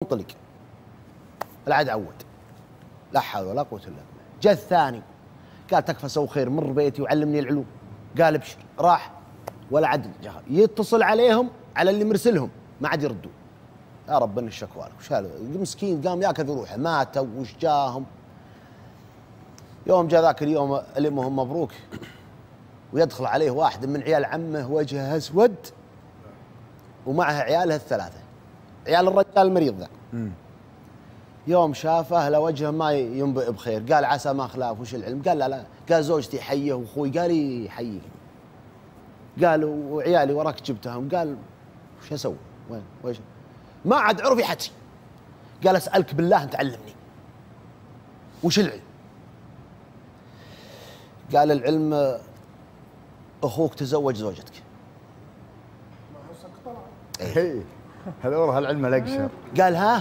انطلق العاد عود. لا حول ولا قوة الا بالله. جاء الثاني قال تكفى سوي خير مر بيتي وعلمني العلوم. قال ابشر. راح ولا عاد يتصل عليهم على اللي مرسلهم ما عاد يردوا. يا رب ان الشكوى لك وش هذا مسكين قام ياكل روحه ماتوا وش جاهم. يوم جاء ذاك اليوم الامهم مبروك ويدخل عليه واحد من عيال عمه وجهه اسود ومعه عياله الثلاثه عيال الرجال المريض ذا. يوم شافه على وجهه ما ينبئ بخير. قال عسى ما خلاف وش العلم. قال لا قال زوجتي حيه واخوي. قال يحييك. قال وعيالي وراك جبتهم. قال وش اسوي وين ويش ما عاد عرف يحكي. قال اسالك بالله انت علمني وش العلم. قال العلم اخوك تزوج زوجتك. هذا والله العلم الاقشر. قال ها